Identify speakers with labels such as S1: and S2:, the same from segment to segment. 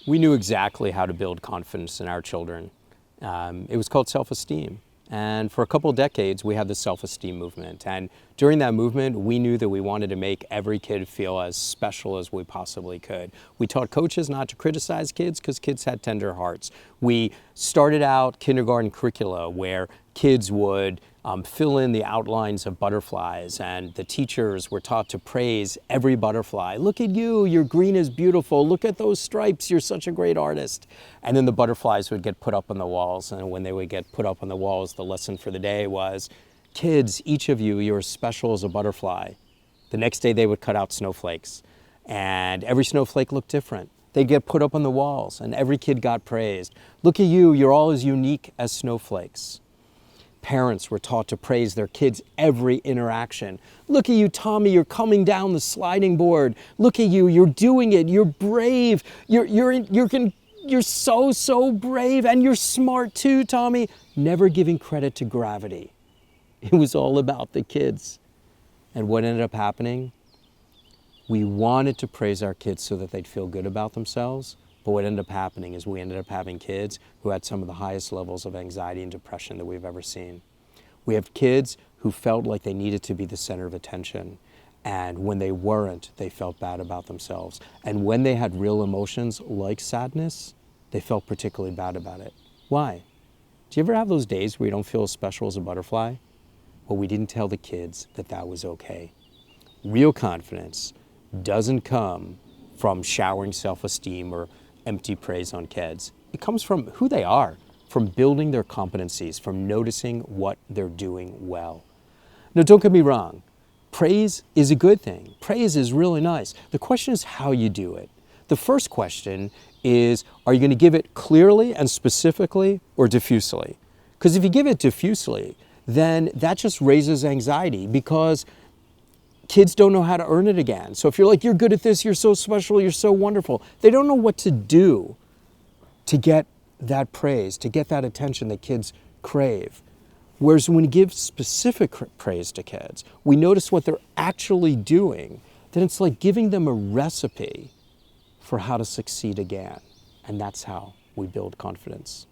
S1: We knew exactly how to build confidence in our children. It was called self-esteem. And for a couple of decades, we had the self-esteem movement. And during that movement, we knew that we wanted to make every kid feel as special as we possibly could. We taught coaches not to criticize kids because kids had tender hearts. We started out kindergarten curricula where kids would fill in the outlines of butterflies, and the teachers were taught to praise every butterfly. Look at you, your green is beautiful. Look at those stripes, you're such a great artist. And then the butterflies would get put up on the walls, and when they would get put up on the walls, the lesson for the day was, kids, each of you, you're as special as a butterfly. The next day they would cut out snowflakes, and every snowflake looked different. They'd get put up on the walls, and every kid got praised. Look at you, you're all as unique as snowflakes. Parents were taught to praise their kids' every interaction. Look at you, Tommy, you're coming down the sliding board. Look at you, you're doing it, you're brave. You're so brave, and you're smart too, Tommy. Never giving credit to gravity. It was all about the kids. And what ended up happening? We wanted to praise our kids so that they'd feel good about themselves. But what ended up happening is we ended up having kids who had some of the highest levels of anxiety and depression that we've ever seen. We have kids who felt like they needed to be the center of attention. And when they weren't, they felt bad about themselves. And when they had real emotions like sadness, they felt particularly bad about it. Why? Do you ever have those days where you don't feel as special as a butterfly? Well, we didn't tell the kids that that was okay. Real confidence doesn't come from showering self-esteem or empty praise on kids. It comes from who they are, from building their competencies, from noticing what they're doing well. Now, don't get me wrong. Praise is a good thing. Praise is really nice. The question is how you do it. The first question is, are you going to give it clearly and specifically or diffusely? Because if you give it diffusely, then that just raises anxiety because kids don't know how to earn it again. So if you're like, you're good at this, you're so special, you're so wonderful, they don't know what to do to get that praise, to get that attention that kids crave. Whereas when you give specific praise to kids, we notice what they're actually doing, then it's like giving them a recipe for how to succeed again. And that's how we build confidence.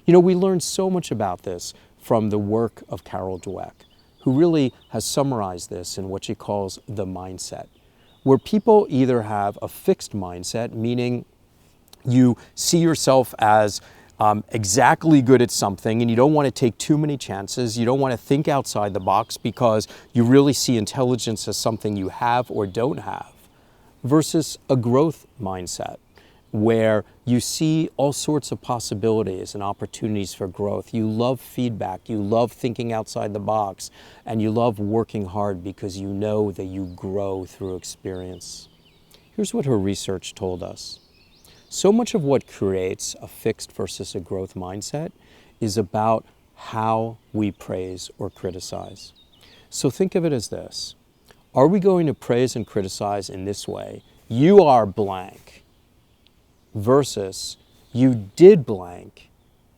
S1: You know, we learned so much about this from the work of Carol Dweck, who really has summarized this in what she calls the mindset, where people either have a fixed mindset, meaning you see yourself as exactly good at something and you don't want to take too many chances, you don't want to think outside the box because you really see intelligence as something you have or don't have, versus a growth mindset, where you see all sorts of possibilities and opportunities for growth. You love feedback, you love thinking outside the box, and you love working hard because you know that you grow through experience. Here's what her research told us. So much of what creates a fixed versus a growth mindset is about how we praise or criticize. So think of it as this. Are we going to praise and criticize in this way? You are blank. Versus, you did blank,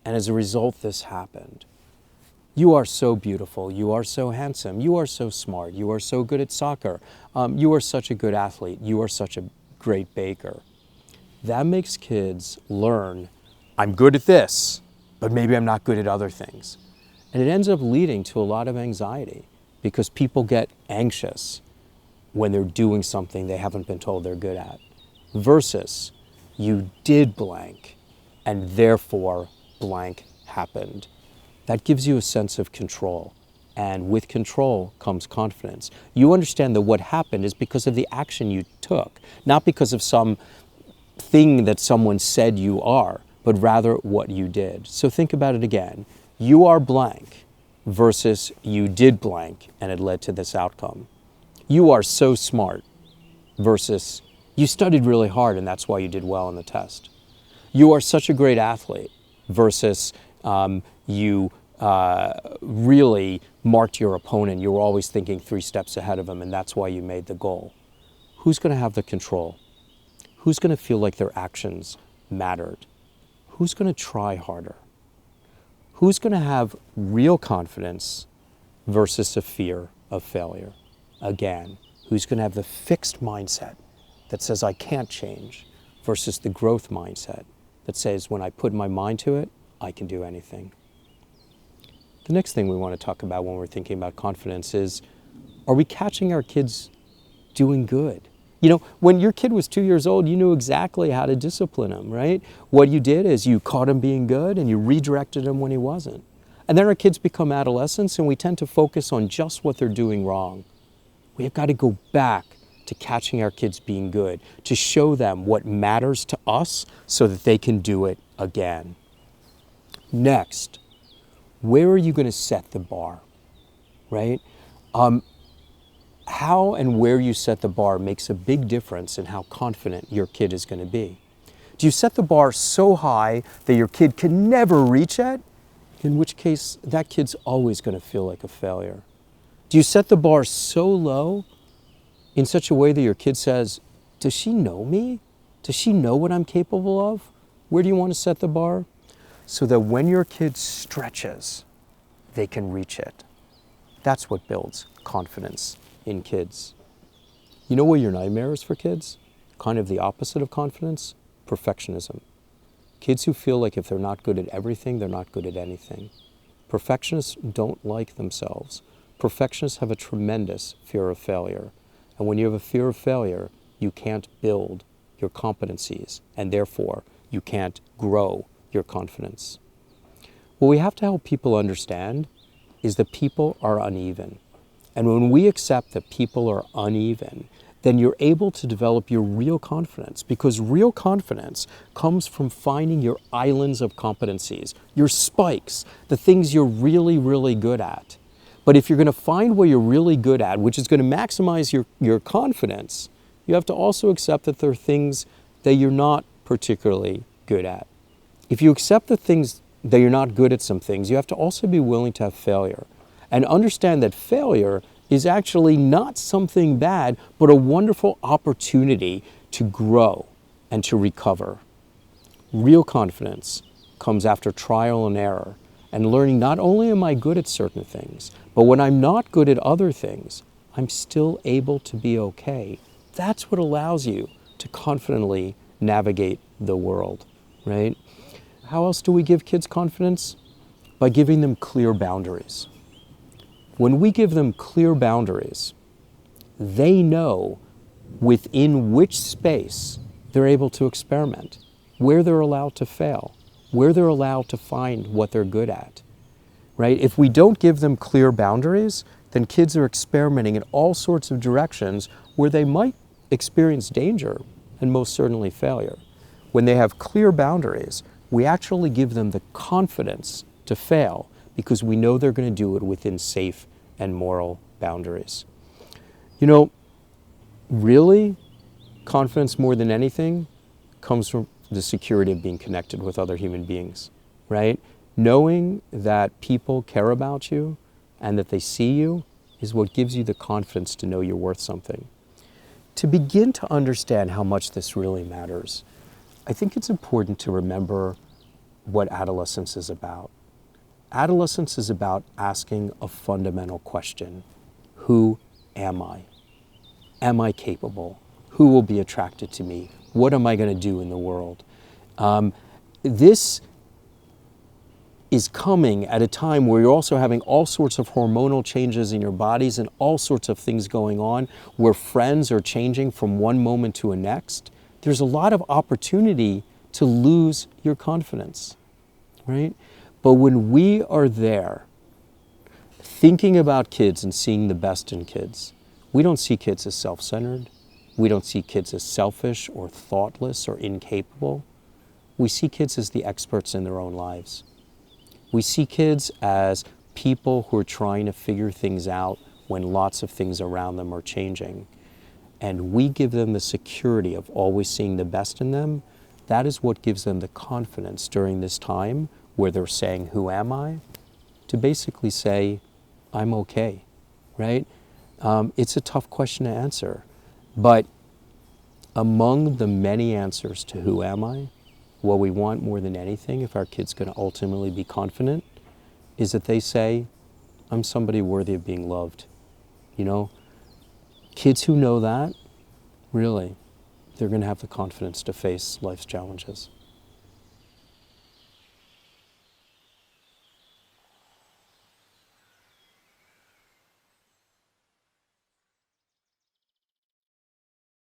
S1: and as a result, this happened. You are so beautiful, you are so handsome, you are so smart, you are so good at soccer, you are such a good athlete, you are such a great baker. That makes kids learn, I'm good at this, but maybe I'm not good at other things. And it ends up leading to a lot of anxiety because people get anxious when they're doing something they haven't been told they're good at. Versus, you did blank, and therefore blank happened. That gives you a sense of control. And with control comes confidence. You understand that what happened is because of the action you took, not because of some thing that someone said you are, but rather what you did. So think about it again. You are blank versus you did blank, and it led to this outcome. You are so smart versus you studied really hard and that's why you did well on the test. You are such a great athlete versus you really marked your opponent. You were always thinking 3 steps ahead of him and that's why you made the goal. Who's going to have the control? Who's going to feel like their actions mattered? Who's going to try harder? Who's going to have real confidence versus a fear of failure? Again, who's going to have the fixed mindset that says I can't change versus the growth mindset that says when I put my mind to it, I can do anything. The next thing we want to talk about when we're thinking about confidence is, are we catching our kids doing good? You know, when your kid was 2 years old, you knew exactly how to discipline him, right? What you did is you caught him being good and you redirected him when he wasn't. And then our kids become adolescents and we tend to focus on just what they're doing wrong. We've got to go back to catching our kids being good, to show them what matters to us so that they can do it again. Next, where are you going to set the bar, right? How and where you set the bar makes a big difference in how confident your kid is going to be. Do you set the bar so high that your kid can never reach it? In which case, that kid's always going to feel like a failure. Do you set the bar so low in such a way that your kid says, does she know me? Does she know what I'm capable of? Where do you want to set the bar? So that when your kid stretches, they can reach it. That's what builds confidence in kids. You know what your nightmare is for kids? Kind of the opposite of confidence, perfectionism. Kids who feel like if they're not good at everything, they're not good at anything. Perfectionists don't like themselves. Perfectionists have a tremendous fear of failure. And when you have a fear of failure, you can't build your competencies, and therefore you can't grow your confidence. What we have to help people understand is that people are uneven. And when we accept that people are uneven, then you're able to develop your real confidence, because real confidence comes from finding your islands of competencies, your spikes, the things you're really, really good at. But if you're going to find what you're really good at, which is going to maximize your confidence, you have to also accept that there are things that you're not particularly good at. If you accept the things that you're not good at some things, you have to also be willing to have failure and understand that failure is actually not something bad, but a wonderful opportunity to grow and to recover. Real confidence comes after trial and error and learning not only am I good at certain things, but when I'm not good at other things, I'm still able to be okay. That's what allows you to confidently navigate the world, right? How else do we give kids confidence? By giving them clear boundaries. When we give them clear boundaries, they know within which space they're able to experiment, where they're allowed to fail, where they're allowed to find what they're good at, right? If we don't give them clear boundaries, then kids are experimenting in all sorts of directions where they might experience danger and most certainly failure. When they have clear boundaries, we actually give them the confidence to fail because we know they're going to do it within safe and moral boundaries. You know, really, confidence more than anything comes from the security of being connected with other human beings, right? Knowing that people care about you and that they see you is what gives you the confidence to know you're worth something. To begin to understand how much this really matters, I think it's important to remember what adolescence is about. Adolescence is about asking a fundamental question. Who am I? Am I capable? Who will be attracted to me? What am I going to do in the world? This is coming at a time where you're also having all sorts of hormonal changes in your bodies and all sorts of things going on, where friends are changing from one moment to a next. There's a lot of opportunity to lose your confidence, right? But when we are there, thinking about kids and seeing the best in kids, we don't see kids as self-centered. We don't see kids as selfish or thoughtless or incapable. We see kids as the experts in their own lives. We see kids as people who are trying to figure things out when lots of things around them are changing. And we give them the security of always seeing the best in them. That is what gives them the confidence during this time where they're saying, who am I? To basically say, I'm okay, right? It's a tough question to answer. But among the many answers to who am I, what we want more than anything, if our kid's going to ultimately be confident, is that they say, I'm somebody worthy of being loved. You know, kids who know that, really, they're going to have the confidence to face life's challenges.